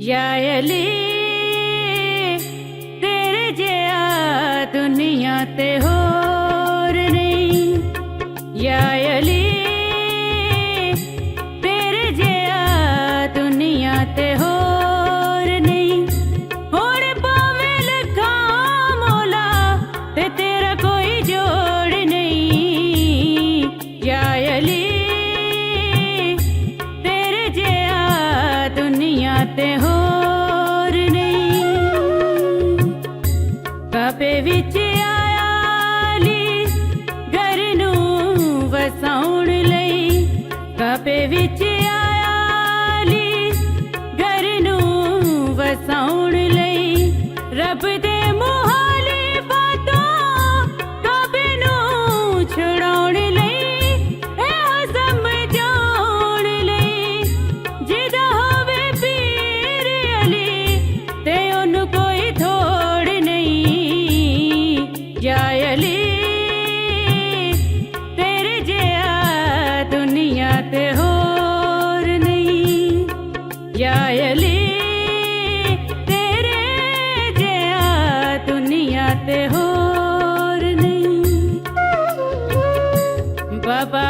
यायली तेरे जिया दुनिया ते होर नहीं। यायली तेरे जिया दुनिया ते होर नहीं। होर पावे लखा मौला ते तेरा कोई जोड़ नहीं। यायली तेरे जिया दुनिया ते होर नहीं। काबे विच आया अली घर नूं वसाउण लई। काबे विच आया अली घर नूं वसाउण लई। रब दे मुखालिफां काबे नूं छुड़ाउण लई। इहो समझाउण लई जिहदा होवे पीर अली ते ओनू कोई थोड़ नहीं। या अली तेरे जिया दुनिया ते होर नहीं। या अली तेरे जिया दुनिया ते होर नहीं। बाबा